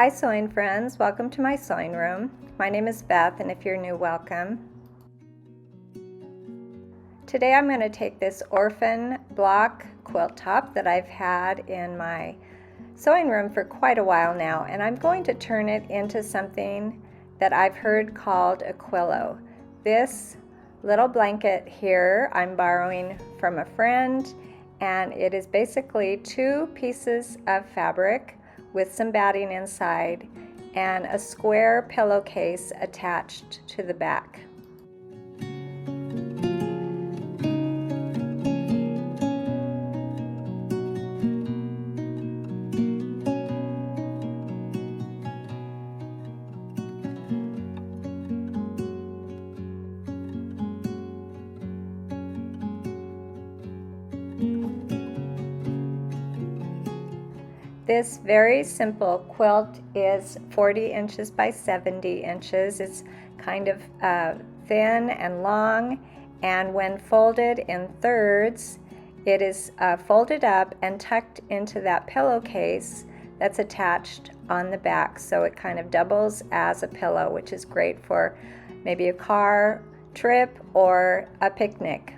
Hi sewing friends, welcome to my sewing room. My name is Beth, and if you're new, welcome. Today I'm going to take this orphan block quilt top that I've had in my sewing room for quite a while now, and I'm going to turn it into something that I've heard called a quillow. This little blanket here I'm borrowing from a friend, and it is basically two pieces of fabric with some batting inside and a square pillowcase attached to the back. This very simple quilt is 40 inches by 70 inches. It's kind of thin and long, and when folded in thirds, it is folded up and tucked into that pillowcase that's attached on the back. So it kind of doubles as a pillow, which is great for maybe a car trip or a picnic.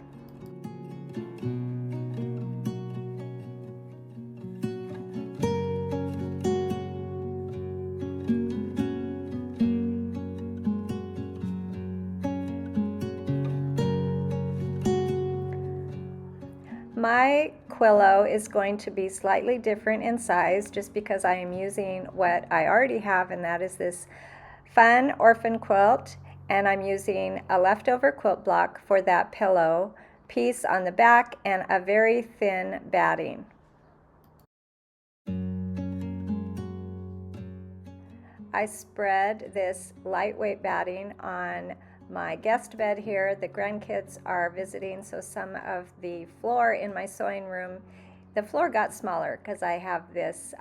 My quillow is going to be slightly different in size just because I am using what I already have, and that is this fun orphan quilt, and I'm using a leftover quilt block for that pillow piece on the back and a very thin batting. I spread this lightweight batting on my guest bed here. The grandkids are visiting, so some of the floor in my sewing room, the floor got smaller because I have this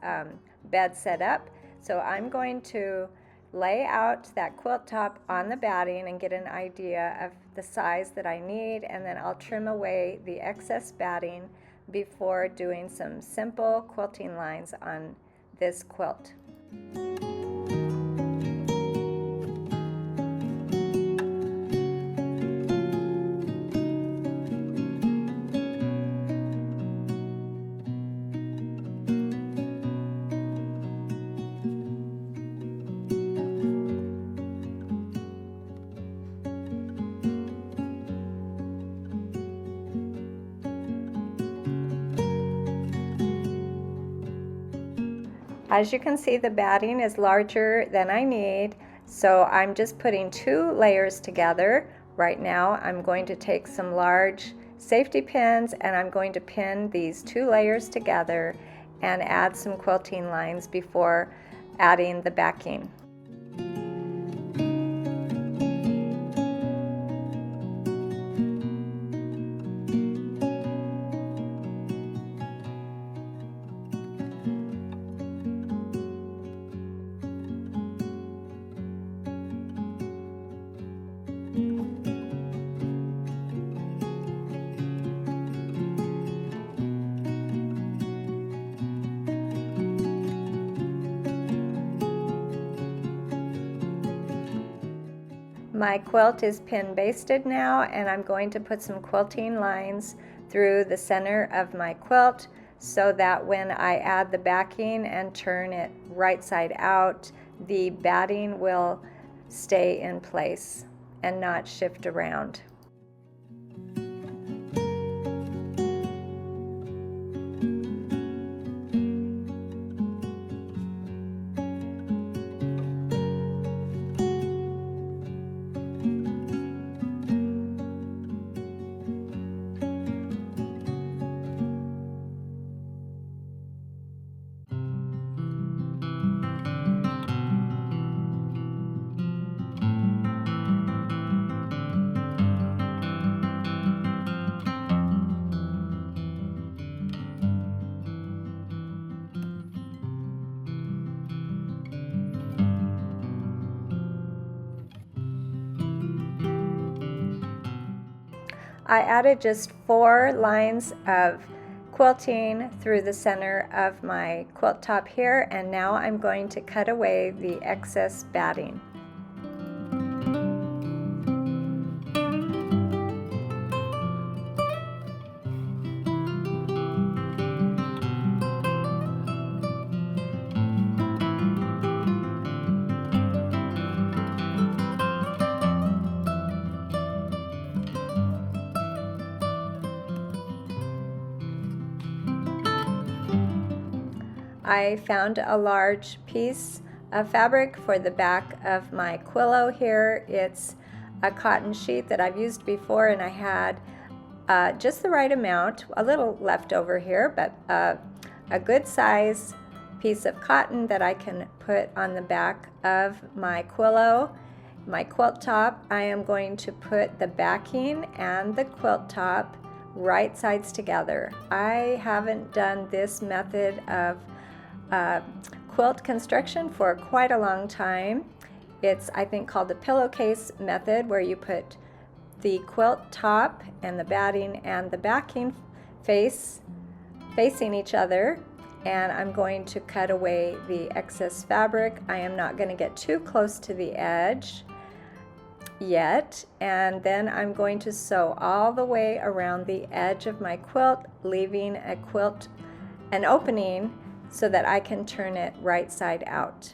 bed set up. So I'm going to lay out that quilt top on the batting and get an idea of the size that I need, and then I'll trim away the excess batting before doing some simple quilting lines on this quilt. As you can see, the batting is larger than I need, so I'm just putting two layers together. Right now I'm going to take some large safety pins and I'm going to pin these two layers together and add some quilting lines before adding the backing. My quilt is pin basted now, and I'm going to put some quilting lines through the center of my quilt so that when I add the backing and turn it right side out, the batting will stay in place and not shift around. I added just 4 lines of quilting through the center of my quilt top here, and now I'm going to cut away the excess batting. I found a large piece of fabric for the back of my quillow here. It's a cotton sheet that I've used before, and I had just the right amount, a little left over here, but a good size piece of cotton that I can put on the back of my quillow. My quilt top, I am going to put the backing and the quilt top right sides together. I haven't done this method of quilt construction for quite a long time. It's, I think, called the pillowcase method, where you put the quilt top and the batting and the backing facing each other, and I'm going to cut away the excess fabric. I am not going to get too close to the edge yet, and then I'm going to sew all the way around the edge of my quilt, leaving an opening so that I can turn it right side out.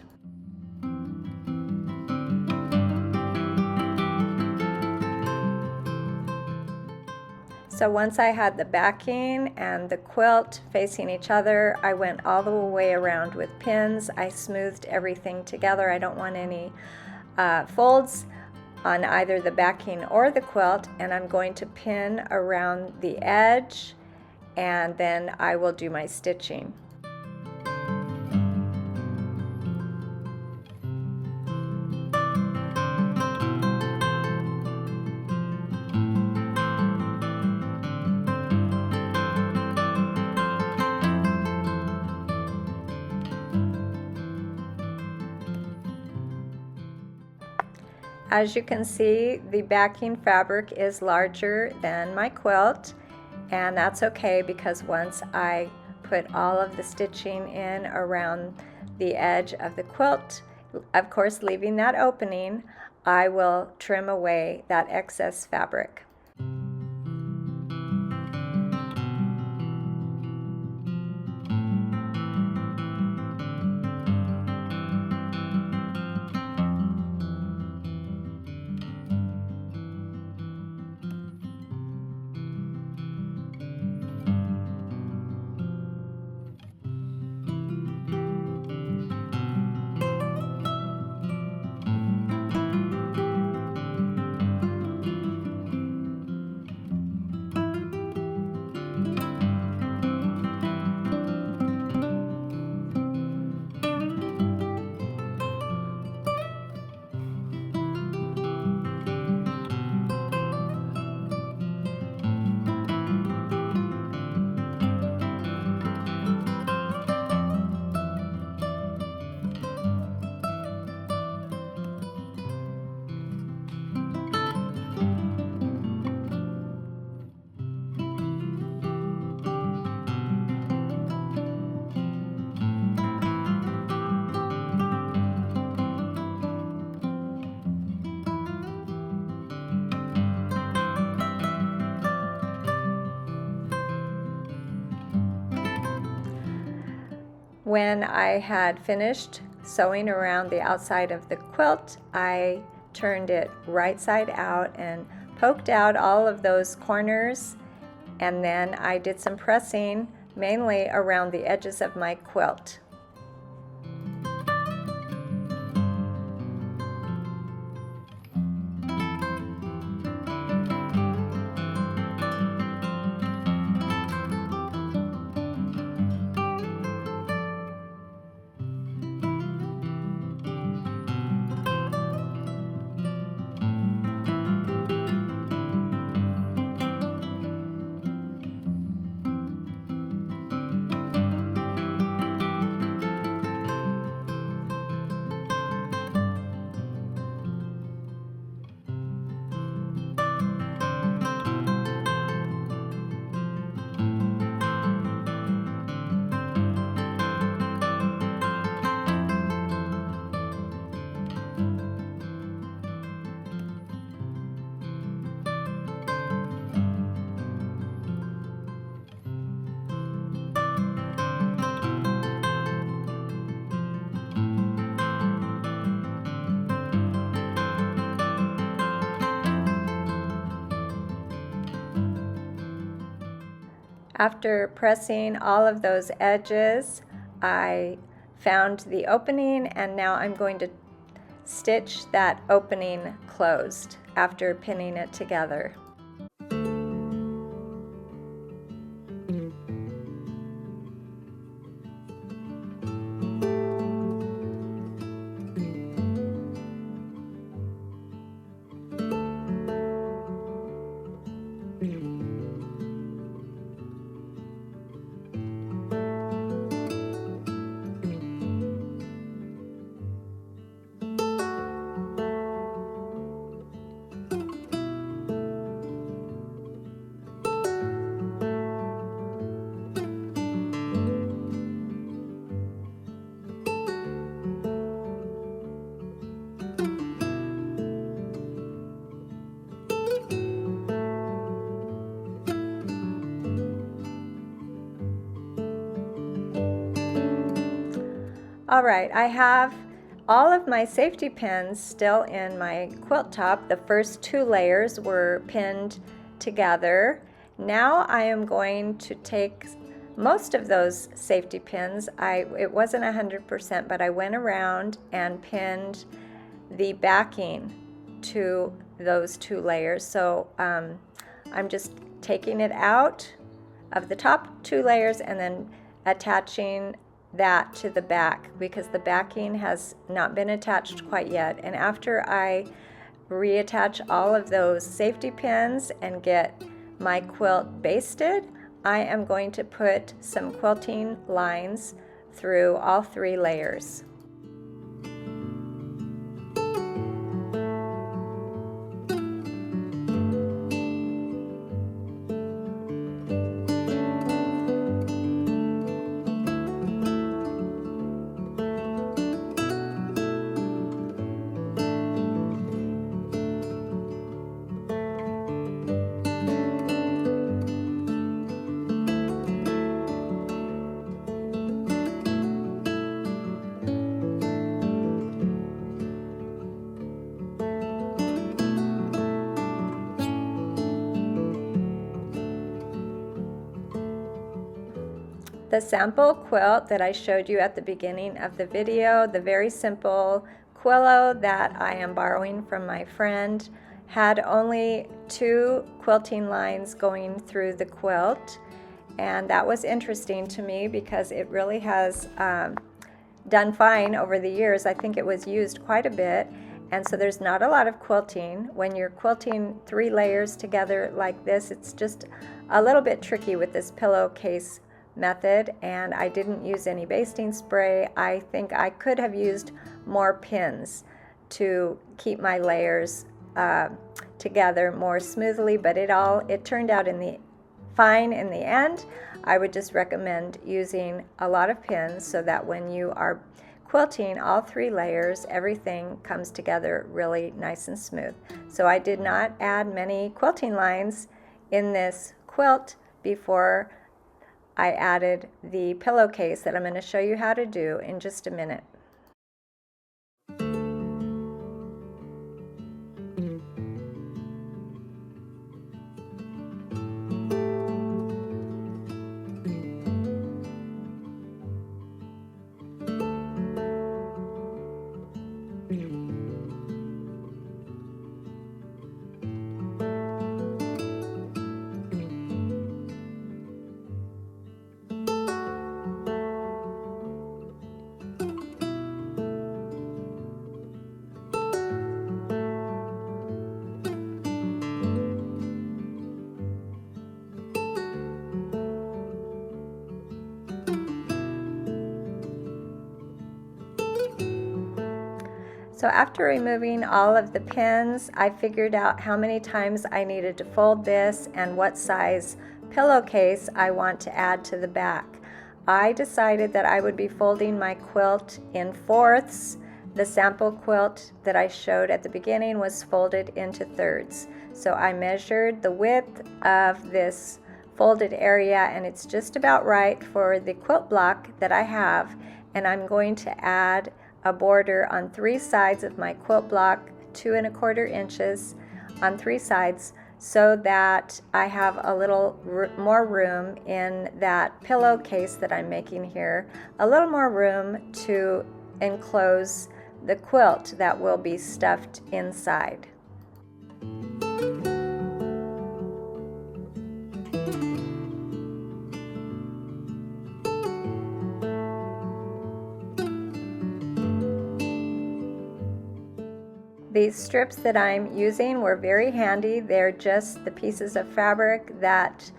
So once I had the backing and the quilt facing each other, I went all the way around with pins. I smoothed everything together. I don't want any folds on either the backing or the quilt, and I'm going to pin around the edge, and then I will do my stitching. As you can see, the backing fabric is larger than my quilt, and that's okay, because once I put all of the stitching in around the edge of the quilt, of course leaving that opening, I will trim away that excess fabric. When I had finished sewing around the outside of the quilt, I turned it right side out and poked out all of those corners, and then I did some pressing mainly around the edges of my quilt. After pressing all of those edges, I found the opening, and now I'm going to stitch that opening closed after pinning it together. All right, I have all of my safety pins still in my quilt top. The first 2 layers were pinned together. Now I am going to take most of those safety pins. It wasn't 100%, but I went around and pinned the backing to those 2 layers. So I'm just taking it out of the top 2 layers and then attaching that to the back, because the backing has not been attached quite yet. And after I reattach all of those safety pins and get my quilt basted, I am going to put some quilting lines through all 3 layers. The sample quilt that I showed you at the beginning of the video, the very simple quillow that I am borrowing from my friend, had only 2 quilting lines going through the quilt, and that was interesting to me because it really has done fine over the years. I think it was used quite a bit, and so there's not a lot of quilting. When you're quilting 3 layers together like this, it's just a little bit tricky with this pillowcase method, and I didn't use any basting spray. I think I could have used more pins to keep my layers together more smoothly, but it turned out fine in the end. I would just recommend using a lot of pins so that when you are quilting all 3 layers, everything comes together really nice and smooth. So I did not add many quilting lines in this quilt before I added the pillowcase that I'm going to show you how to do in just a minute. So after removing all of the pins, I figured out how many times I needed to fold this and what size pillowcase I want to add to the back. I decided that I would be folding my quilt in 4ths. The sample quilt that I showed at the beginning was folded into 3rds. So I measured the width of this folded area, and it's just about right for the quilt block that I have, and I'm going to add a border on 3 sides of my quilt block, 2 1/4 inches on 3 sides, so that I have a little more room in that pillowcase that I'm making here, a little more room to enclose the quilt that will be stuffed inside. These strips that I'm using were very handy. They're just the pieces of fabric that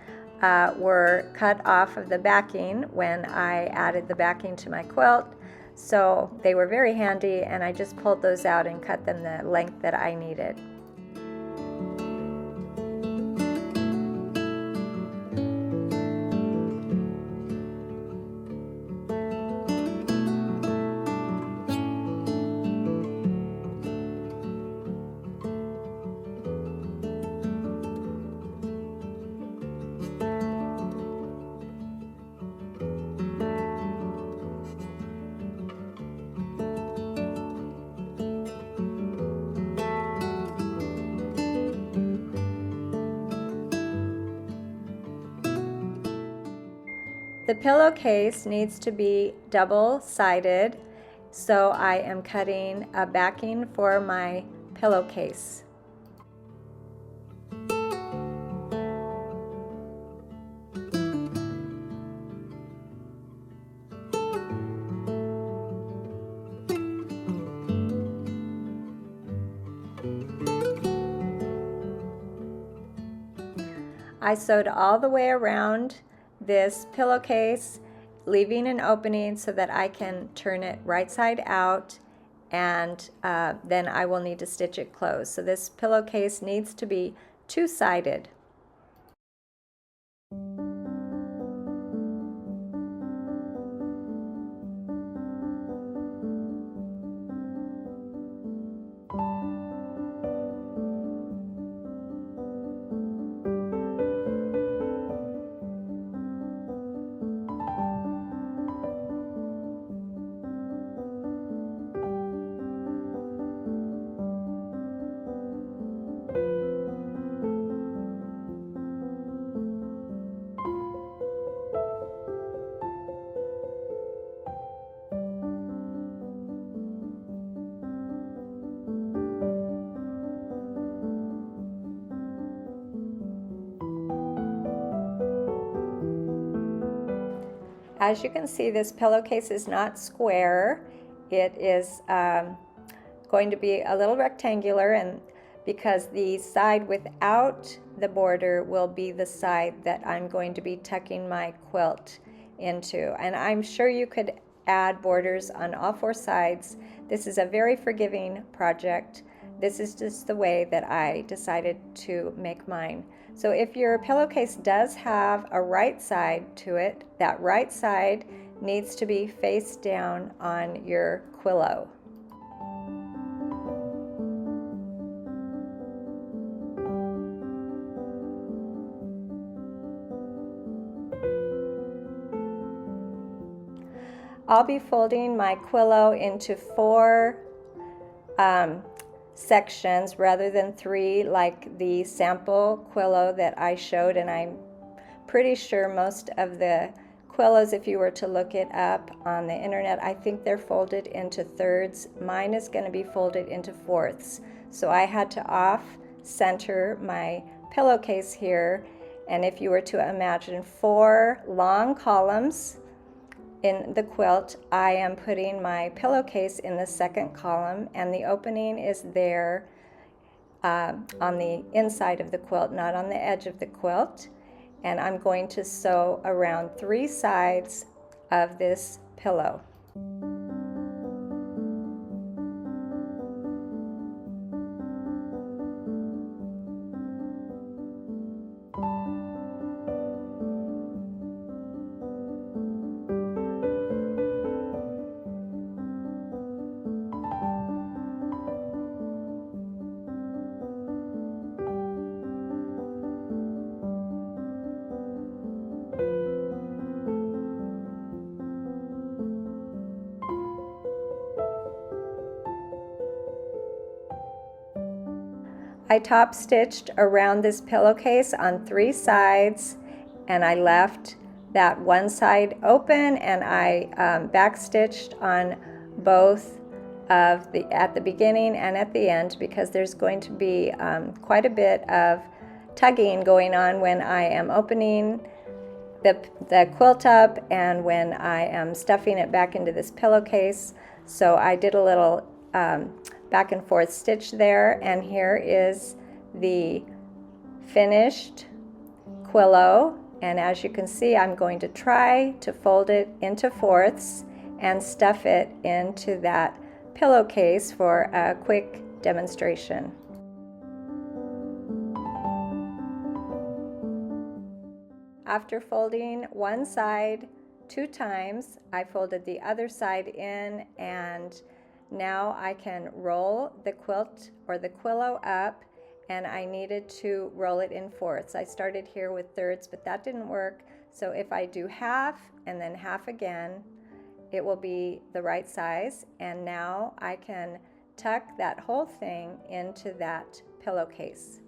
were cut off of the backing when I added the backing to my quilt. So they were very handy, and I just pulled those out and cut them the length that I needed. The pillowcase needs to be double-sided, so I am cutting a backing for my pillowcase. I sewed all the way around this pillowcase, leaving an opening so that I can turn it right side out, and then I will need to stitch it closed. So this pillowcase needs to be two-sided. As you can see, this pillowcase is not square. It is going to be a little rectangular, and because the side without the border will be the side that I'm going to be tucking my quilt into. And I'm sure you could add borders on all four sides. This is a very forgiving project. This is just the way that I decided to make mine. So if your pillowcase does have a right side to it, that right side needs to be face down on your quillow. I'll be folding my quillow into four sections rather than three like the sample quillow that I showed, and I'm pretty sure most of the quillows, if you were to look it up on the internet, I think they're folded into thirds. Mine is going to be folded into fourths. So I had to off center my pillowcase here, and if you were to imagine four long columns in the quilt, I am putting my pillowcase in the second column, and the opening is there on the inside of the quilt, not on the edge of the quilt. And I'm going to sew around three sides of this pillow. I top stitched around this pillowcase on 3 sides, and I left that one side open, and I back stitched on both of at the beginning and at the end, because there's going to be quite a bit of tugging going on when I am opening the quilt up and when I am stuffing it back into this pillowcase. So I did a little back and forth stitch there, and here is the finished quillow. And as you can see, I'm going to try to fold it into fourths and stuff it into that pillowcase for a quick demonstration. After folding one side 2 times, I folded the other side in, and now I can roll the quilt or the quillow up, and I needed to roll it in fourths. I started here with thirds, but that didn't work. So if I do half and then half again, it will be the right size. And now I can tuck that whole thing into that pillowcase.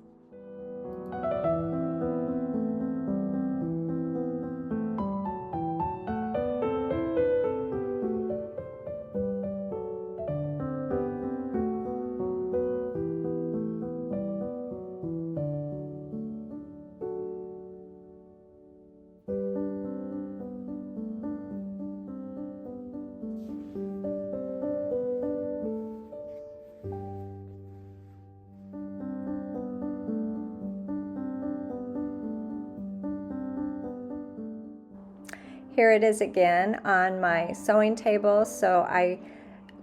Here it is again on my sewing table. So I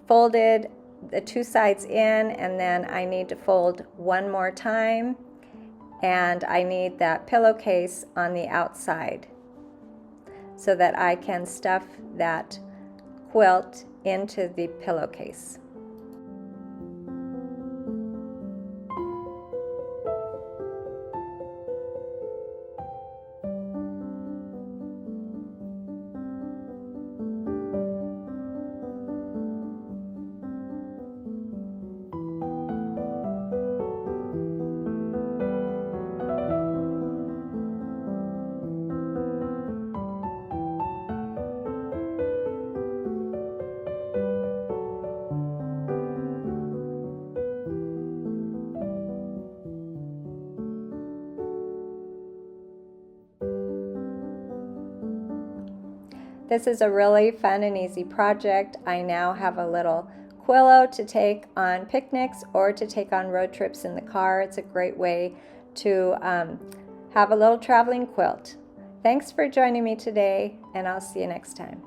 folded the 2 sides in, and then I need to fold one more time, and I need that pillowcase on the outside so that I can stuff that quilt into the pillowcase. This is a really fun and easy project. I now have a little quillow to take on picnics or to take on road trips in the car. It's a great way to have a little traveling quilt. Thanks for joining me today, and I'll see you next time.